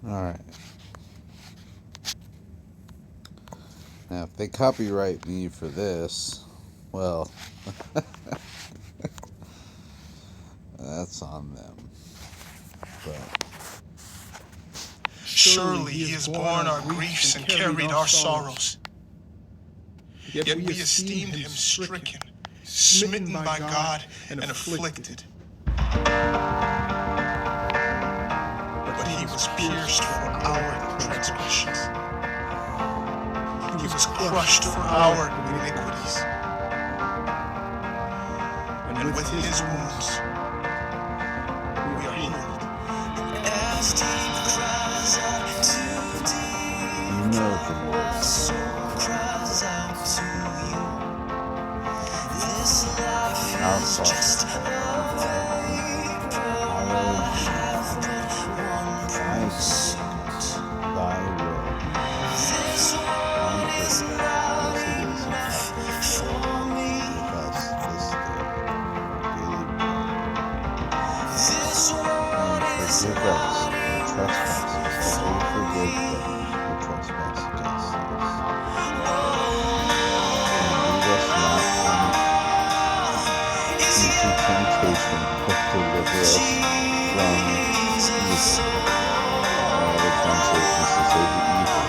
Alright. Now, if they copyright me for this, well, that's on them. But surely he has borne our griefs and carried our sorrows. Yet we esteemed him stricken, smitten by God, and afflicted. But he was pierced for our transgressions. He was crushed for our iniquities. And with his wounds, we are healed. As deep cries out to deep, you know the Lord. my soul cries out to you. This life Our is Father, just a vapor. I have but one pursuit. Thy will This on world is earth not as it is in enough heaven. for me. Give us this day our daily bread, This world and is forgive us not our trespasses as we forgive enough. those who trespass against us. Oh, And lead us not into temptation, but deliver us from evil. Or other translations to say the evil.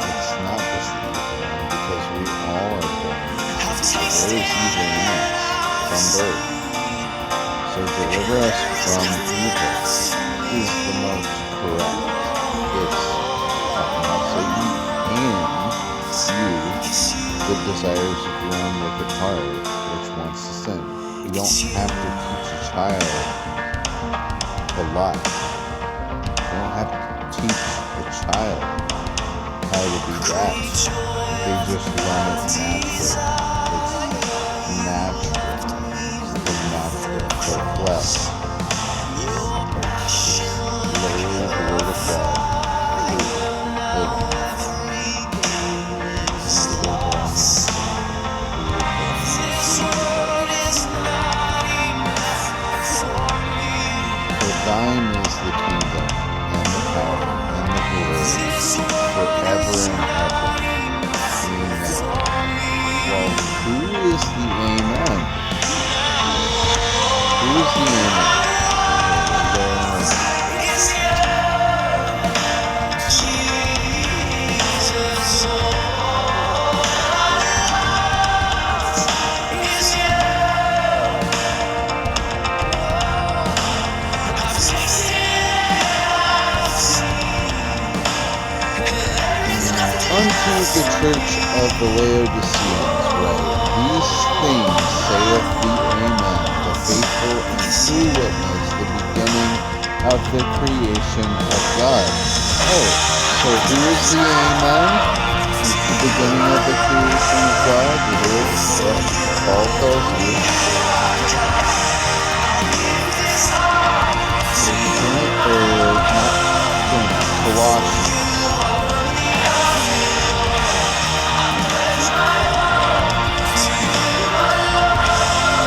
It's not just the evil one, because we all are born into evil. There is evil in us from birth. So deliver us from evil is the most correct. It's talking about Satan and you, the desires of your own wicked heart, which wants to sin. You don't have to teach a child the lie. You don't have to teach a child how to be bad. They just learn it naturally. It's natural. It's the natural. Their flesh. It's literally the word of God. For thine is the kingdom, and the power, and the glory, forever and ever. Amen. Well, who is the Amen? Who is the Amen? Unto the church of the Laodiceans write, these things saith the Amen, the faithful and true witness, the beginning of the creation of God. Oh, so who is the Amen? It's the beginning of the creation of God. You hear what Paul tells you. Colossians.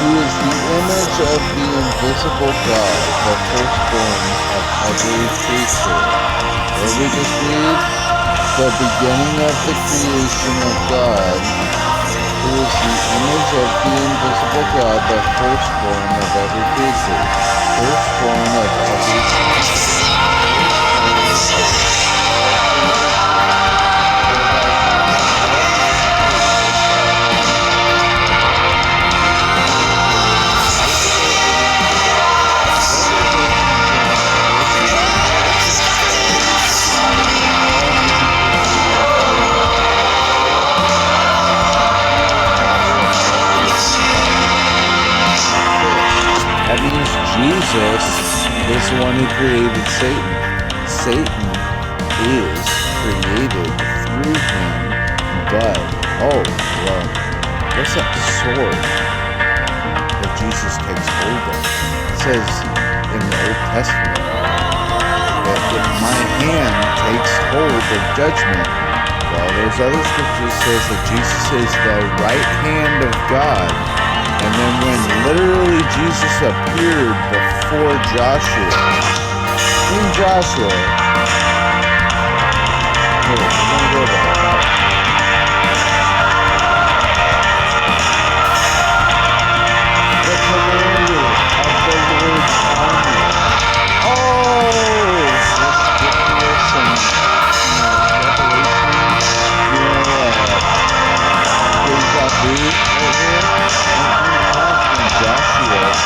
Who is the image of the invisible God, the firstborn of every creature. What did we just read? The beginning of the creation of God. Who is the image of the invisible God, the firstborn of every creature. Firstborn of every creature. That means Jesus is the one who created Satan. Satan is created through him, but, oh, well, what's that sword that Jesus takes hold of? It says in the Old Testament that if my hand takes hold of judgment, well, there's other scriptures that says that Jesus is the right hand of God. And then when literally Jesus appeared before Joshua, in Joshua. Here, we're gonna go there. The commander of the Lord's army. Oh, this ridiculous and Revelation, deja vu right here. And Joshua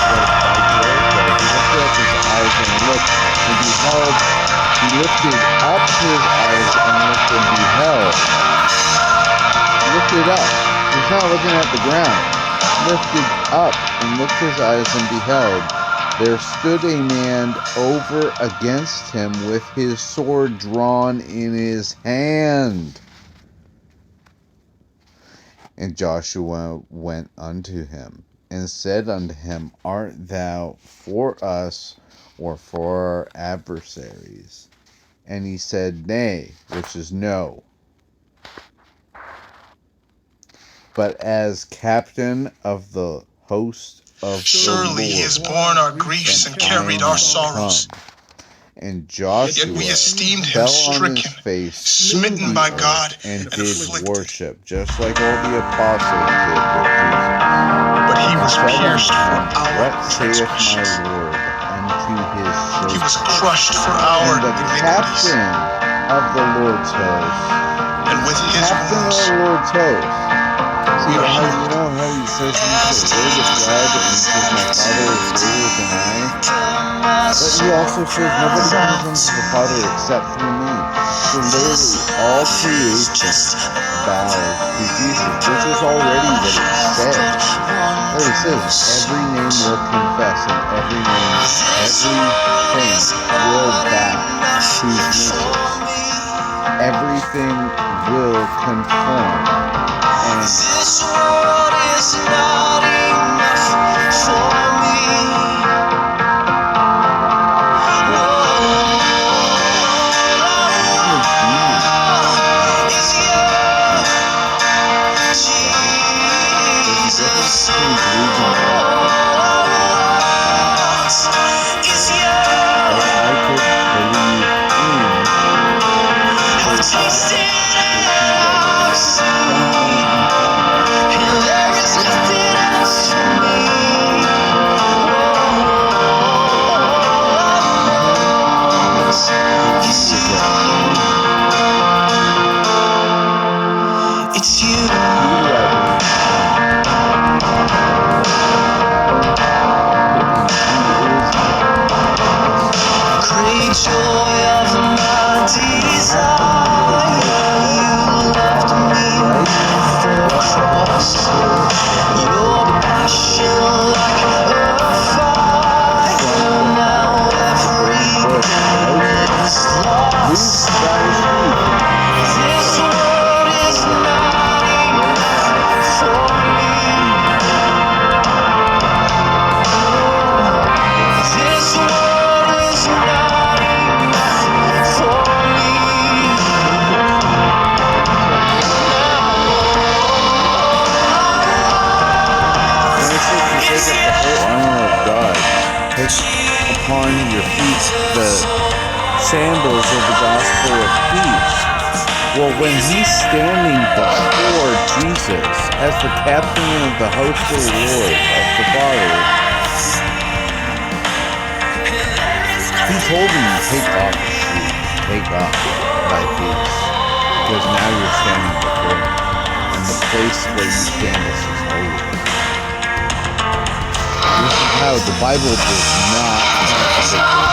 was by Jericho. He lifted up his eyes and looked, and beheld. He lifted up his eyes and looked and beheld. Lifted up. He's not looking at the ground. Lifted up and looked his eyes and beheld. There stood a man over against him with his sword drawn in his hand. And Joshua went unto him, and said unto him, Art thou for us, or for our adversaries? And he said, Nay, which is no, but as captain of the host of Surely he has borne our griefs and carried our sorrows. And Joshua Yet we esteemed him fell stricken, on his face, smitten by God, and and did afflicted. worship, just like all the apostles did with Jesus. But he was Said pierced unto for him, our What saith my transgressions. Lord unto his He was servant? crushed for our And the iniquities. captain of the Lord's host, And with his captain of wounds the Lord's host. See we are how healed. how he says he's the word of God and he says my Father is greater than I? But he also says nobody comes unto the Father except through me. So literally all creation bows to Jesus, which is already what it says. It already says every name will confess and everything will bow to Jesus. Everything will conform. And this world is not enough for me. upon your feet the sandals of the gospel of peace. Well, when he's standing before Jesus as the captain of the host of the Lord, of the Father, he told him to take off his shoes, take off thy peace, because now you're standing before me, and the place where you stand is holy. This is how the Bible does not contradict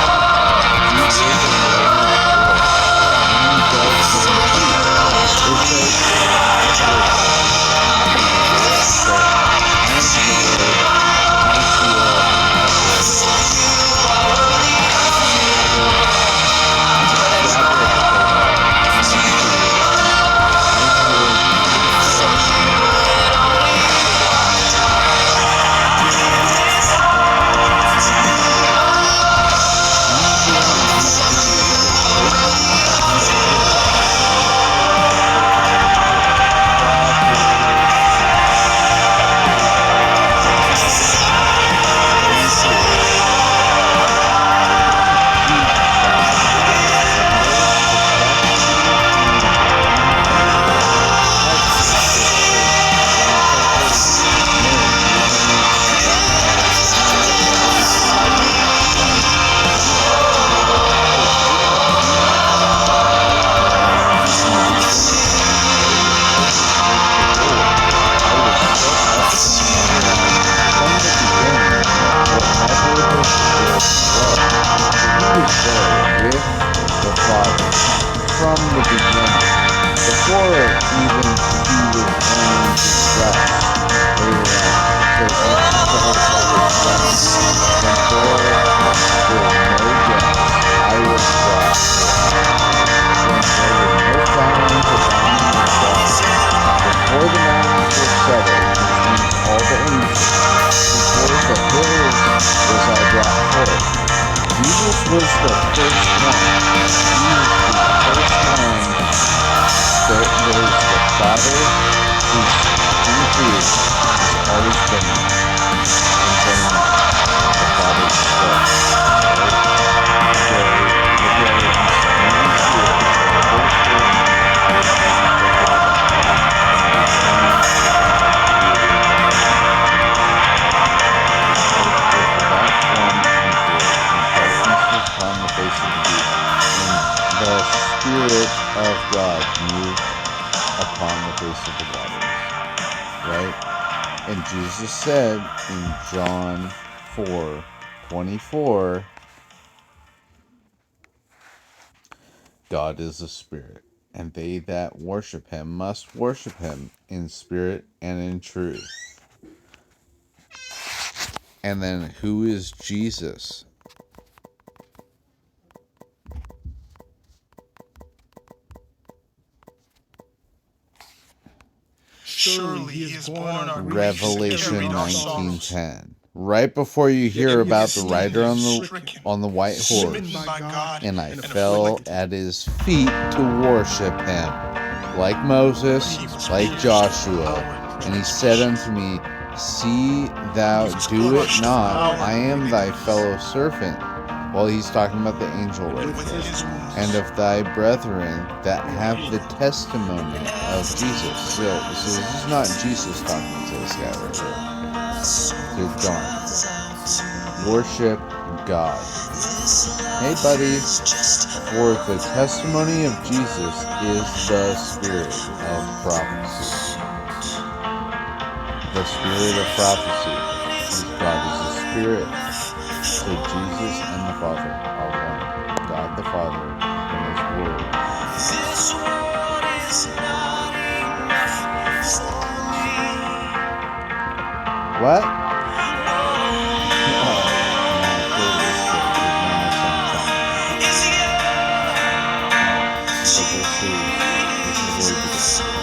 was there with the Father from the beginning, before even he was born into flesh later on. So he sent the Holy Father to them, and there were no deaths, I was brought when there were no fountains abounding in water. Before the mountains were settled, which means all the angels, before the hills was I brought forth. Jesus was the first one. He was the first one. There's the Father who's in creation, has always been there. And then the Father's flesh. Right? So look at it, he's in creation. The first person upon the face of the deep, and the Spirit of God moved upon the face of the waters. Right? And Jesus said in John 4:24, God is a spirit, and they that worship him must worship him in spirit and in truth. And then who is Jesus? Surely he is born our griefs and Revelation carried our sorrows. 19:10. Right before you hear about the rider on the white horse, Smitten by God and I and fell afflicted. at his feet to worship him, like Moses, like Joshua. And he said unto me, See thou do it not, I am thy fellow servant. Well, he's talking about the angel right With there. his wounds. And of thy brethren that have the testimony of Jesus. So this is not Jesus talking to this guy right here. To John. Worship God. Hey, buddy. For the testimony of Jesus is the spirit of prophecy. The spirit of prophecy is God is a spirit. So Jesus and the Father are one. God the Father and His Word. This world is not enough for me. What? Is yours. But this is very good.